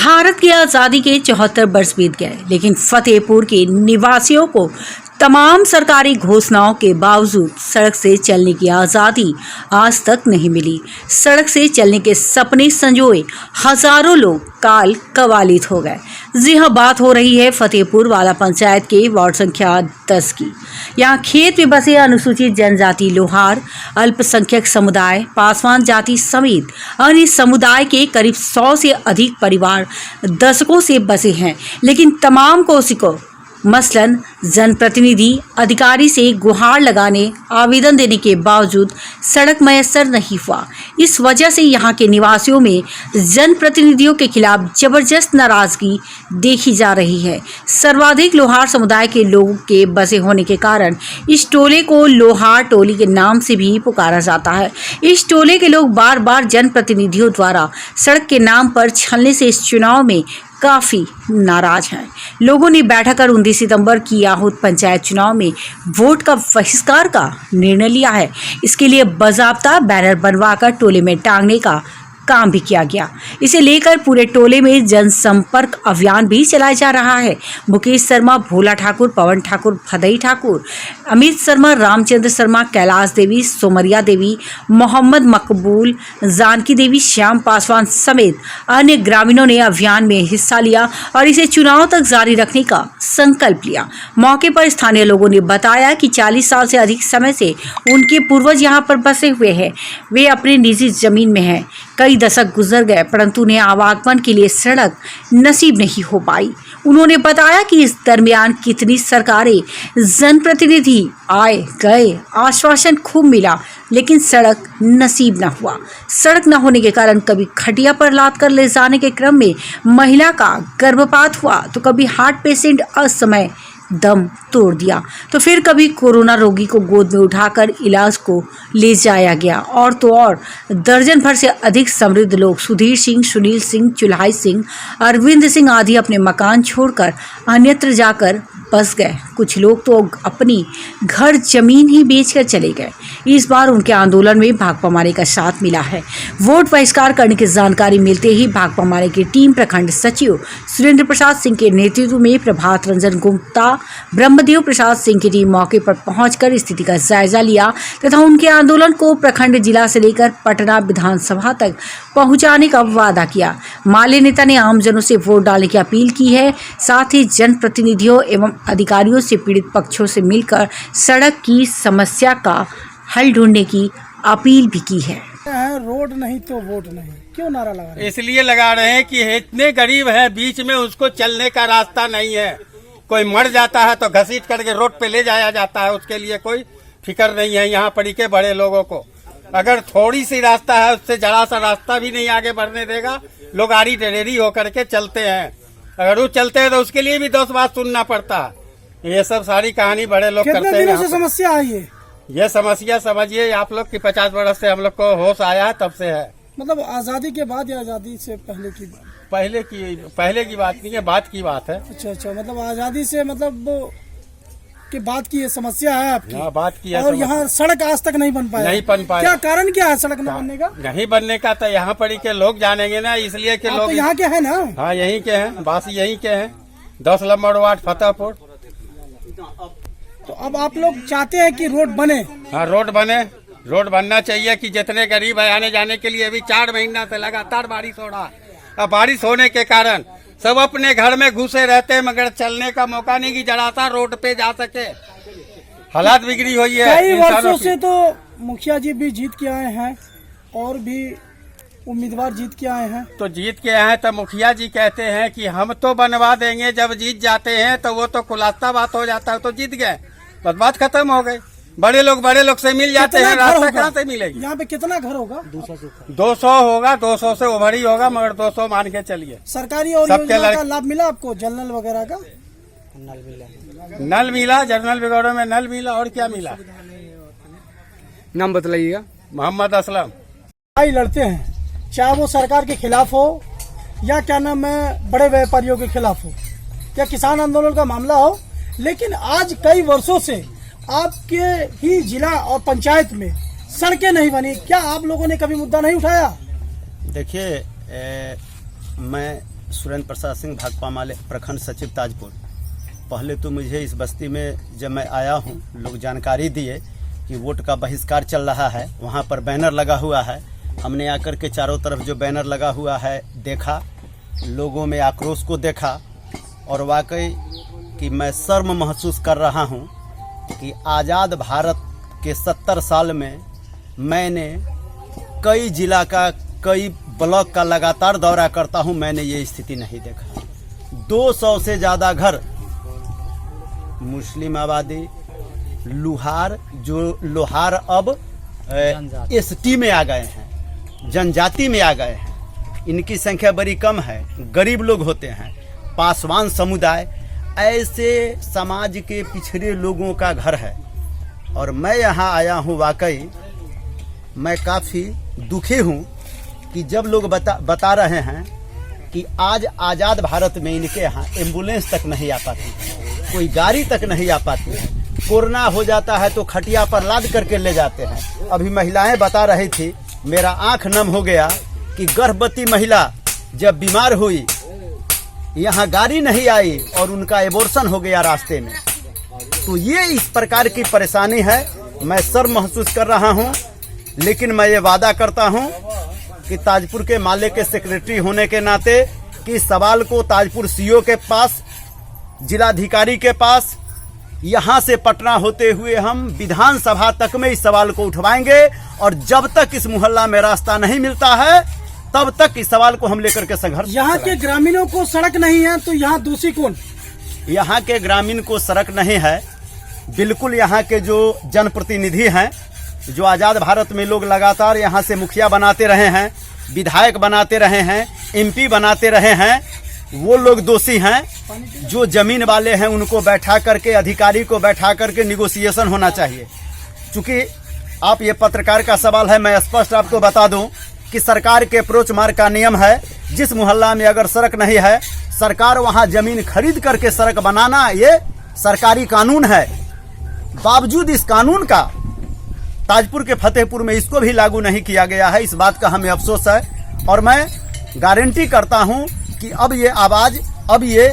भारत की आज़ादी के 74 वर्ष बीत गए, लेकिन फतेहपुर के निवासियों को तमाम सरकारी घोषणाओं के बावजूद सड़क से चलने की आज़ादी आज तक नहीं मिली। सड़क से चलने के सपने संजोए हजारों लोग काल कवालित हो गए। जी हाँ, बात हो रही है फतेहपुर वाला पंचायत के वार्ड संख्या 10 की। यहाँ खेत में बसे अनुसूचित जनजाति, लोहार, अल्पसंख्यक समुदाय, पासवान जाति समेत अन्य समुदाय के करीब 100 से अधिक परिवार दशकों से बसे हैं, लेकिन तमाम कोशिशों मसलन जनप्रतिनिधि अधिकारी से गुहार लगाने, आवेदन देने के बावजूद सड़क मयस्सर नहीं हुआ। इस वजह से यहाँ के निवासियों में जनप्रतिनिधियों के खिलाफ जबरदस्त नाराजगी देखी जा रही है। सर्वाधिक लोहार समुदाय के लोगों के बसे होने के कारण इस टोले को लोहार टोली के नाम से भी पुकारा जाता है। इस टोले के लोग बार बार जनप्रतिनिधियों द्वारा सड़क के नाम पर छलने से इस चुनाव में काफ़ी नाराज हैं। लोगों ने बैठक कर 29 सितंबर की आहूत पंचायत चुनाव में वोट का बहिष्कार का निर्णय लिया है। इसके लिए बाज़ाब्ता बैनर बनवाकर टोले में टांगने का काम भी किया गया। इसे लेकर पूरे टोले में जनसंपर्क अभियान भी चलाया जा रहा है। मुकेश शर्मा, भोला ठाकुर, पवन ठाकुर, भदई ठाकुर, अमित शर्मा, रामचंद्र शर्मा, कैलाश देवी, सोमरिया देवी, मोहम्मद मकबूल, जानकी देवी, श्याम पासवान समेत अन्य ग्रामीणों ने अभियान में हिस्सा लिया और इसे चुनाव तक जारी रखने का संकल्प लिया। मौके पर स्थानीय लोगों ने बताया कि 40 साल से अधिक समय से उनके पूर्वज यहाँ पर बसे हुए हैं। वे अपने निजी जमीन में हैं। कई दशक गुजर गए, परंतु उन्हें आवागमन के लिए सड़क नसीब नहीं हो पाई। उन्होंने बताया कि इस दरमियान कितनी सरकारें, जनप्रतिनिधि आए गए, आश्वासन खूब मिला, लेकिन सड़क नसीब न हुआ। सड़क न होने के कारण कभी खटिया पर लाद कर ले जाने के क्रम में महिला का गर्भपात हुआ, तो कभी हार्ट पेशेंट असमय दम तोड़ दिया, तो फिर कभी कोरोना रोगी को गोद में उठाकर इलाज को ले जाया गया। और तो और दर्जन भर से अधिक समृद्ध लोग सुधीर सिंह, सुनील सिंह, चुल्हाई सिंह, अरविंद सिंह आदि अपने मकान छोड़कर अन्यत्र जाकर बस गए। कुछ लोग तो अपनी घर जमीन ही बेचकर चले गए। इस बार उनके आंदोलन में भाकपा मारे का साथ मिला है। वोट बहिष्कार करने की जानकारी मिलते ही भाकपा मारे की टीम प्रखंड सचिव सुरेंद्र प्रसाद सिंह के नेतृत्व में प्रभात रंजन गुप्ता, ब्रह्मदेव प्रसाद सिंह की टीम मौके पर पहुंचकर स्थिति का जायजा लिया तथा उनके आंदोलन को प्रखंड जिला से लेकर पटना विधानसभा तक पहुंचाने का वादा किया। माले नेता ने आमजनों से वोट डालने की अपील की है। साथ ही जनप्रतिनिधियों एवं अधिकारियों से पीड़ित पक्षों से मिलकर सड़क की समस्या का हल ढूंढने की अपील भी की है। रोड नहीं तो वोट नहीं, क्यों नारा लगा रहे हैं? इसलिए लगा रहे हैं कि इतने गरीब है, बीच में उसको चलने का रास्ता नहीं है। कोई मर जाता है तो घसीट करके रोड पे ले जाया जाता है, उसके लिए कोई फिक्र नहीं है यहाँ पड़ी के बड़े लोगों को। अगर थोड़ी सी रास्ता है, उससे जरा सा रास्ता भी नहीं आगे बढ़ने देगा। लोग आरी टेढ़ी होकर के चलते हैं। अगर वो चलते हैं तो उसके लिए भी 10 बात सुनना पड़ता है। ये सब सारी कहानी बड़े लोग करते हैं। कितने दिनों से समस्या आई है? ये समस्या समझिए आप लोग की 50 वर्ष से हम लोग को होश आया है, तब से है। मतलब आजादी के बाद या आजादी से पहले की बात? पहले की बात नहीं है, बात की बात है। अच्छा, मतलब आजादी से मतलब के बाद की ये समस्या है आपकी? हाँ, बात की है। और यहाँ सड़क आज तक नहीं बन पाया? नहीं बन पाया। क्या कारण क्या है सड़क न बनने का? नहीं बनने का तो यहाँ पड़ी के लोग जानेंगे ना, इसलिए के लोग तो यहाँ के हैं ना? हाँ, यहीं के हैं, बासी यहीं के हैं। 10 नंबर वार्ड फतेहपुर। तो अब आप लोग चाहते हैं कि रोड बने? हाँ, रोड बने। रोड बनना चाहिए कि जितने गरीब है आने जाने के लिए। अभी 4 महीना से लगातार बारिश हो रहा है। अब बारिश होने के कारण सब अपने घर में घुसे रहते हैं, मगर चलने का मौका नहीं कि जरा सा रोड पे जा सके। हालात बिगड़ी हुई है। कई वर्षों से तो मुखिया जी भी जीत के आए हैं और भी उम्मीदवार जीत के आए हैं। तो जीत के आए हैं तो मुखिया जी कहते हैं कि हम तो बनवा देंगे। जब जीत जाते हैं तो वो तो खुलासा बात हो जाता है, तो जीत गए, बस बात खत्म हो गई। बड़े लोग से मिल जाते हैं, रास्ता कहाँ से मिलेगी? यहाँ पे कितना घर होगा? 200 होगा, 200 से ओवर ही होगा, मगर 200 मान के चलिए। सरकारी और योजना का लाभ मिला आपको? जल नल वगैरह का नल मिला, जनरल वगैरह में नल मिला। और क्या मिला? नाम बतलाइएगा। मोहम्मद असलम। लड़ते हैं, चाहे वो सरकार के खिलाफ हो या क्या नाम है बड़े व्यापारियों के खिलाफ हो या किसान आंदोलन का मामला हो, लेकिन आज कई वर्षों से आपके ही जिला और पंचायत में सड़कें नहीं बनी। क्या आप लोगों ने कभी मुद्दा नहीं उठाया? देखिए, मैं सुरेंद्र प्रसाद सिंह, भाकपा माले प्रखंड सचिव ताजपुर। पहले तो मुझे इस बस्ती में जब मैं आया हूँ, लोग जानकारी दिए कि वोट का बहिष्कार चल रहा है, वहाँ पर बैनर लगा हुआ है। हमने आकर के चारों तरफ जो बैनर लगा हुआ है देखा, लोगों में आक्रोश को देखा और वाकई कि मैं शर्म महसूस कर रहा हूँ कि आज़ाद भारत के 70 साल में मैंने कई जिला का, कई ब्लॉक का लगातार दौरा करता हूं, मैंने ये स्थिति नहीं देखा। 200 से ज़्यादा घर मुस्लिम आबादी, लोहार, जो लोहार अब एसटी में आ गए हैं, जनजाति में आ गए हैं, इनकी संख्या बड़ी कम है, गरीब लोग होते हैं, पासवान समुदाय, ऐसे समाज के पिछड़े लोगों का घर है। और मैं यहाँ आया हूँ, वाकई मैं काफ़ी दुखी हूँ कि जब लोग बता रहे हैं कि आज आज़ाद भारत में इनके यहाँ एम्बुलेंस तक नहीं आ पाती, कोई गाड़ी तक नहीं आ पाती है, कोरोना हो जाता है तो खटिया पर लाद करके ले जाते हैं। अभी महिलाएं बता रही थी, मेरा आंख नम हो गया कि गर्भवती महिला जब बीमार हुई, यहाँ गाड़ी नहीं आई और उनका एबॉर्शन हो गया रास्ते में। तो ये इस प्रकार की परेशानी है। मैं शर्म महसूस कर रहा हूँ, लेकिन मैं ये वादा करता हूँ कि ताजपुर के माले के सेक्रेटरी होने के नाते कि इस सवाल को ताजपुर सीओ के पास, जिलाधिकारी के पास, यहाँ से पटना होते हुए हम विधानसभा तक में इस सवाल को उठवाएंगे। और जब तक इस मोहल्ला में रास्ता नहीं मिलता है, तब तक इस सवाल को हम लेकर के संघर्ष। यहाँ के ग्रामीणों को सड़क नहीं है तो यहाँ दोषी कौन? यहाँ के ग्रामीण को सड़क नहीं है, बिल्कुल यहाँ के जो जनप्रतिनिधि हैं, जो आज़ाद भारत में लोग लगातार यहाँ से मुखिया बनाते रहे हैं, विधायक बनाते रहे हैं, एमपी बनाते रहे हैं, वो लोग दोषी हैं। जो जमीन वाले हैं उनको बैठा करके, अधिकारी को बैठा करके निगोशिएशन होना चाहिए। चूँकि आप ये पत्रकार का सवाल है, मैं स्पष्ट आपको बता दूं कि सरकार के अप्रोच मार्ग का नियम है, जिस मोहल्ला में अगर सड़क नहीं है, सरकार वहाँ जमीन खरीद करके सड़क बनाना, ये सरकारी कानून है। बावजूद इस कानून का ताजपुर के फतेहपुर में इसको भी लागू नहीं किया गया है। इस बात का हमें अफसोस है और मैं गारंटी करता हूं कि अब ये आवाज़, अब ये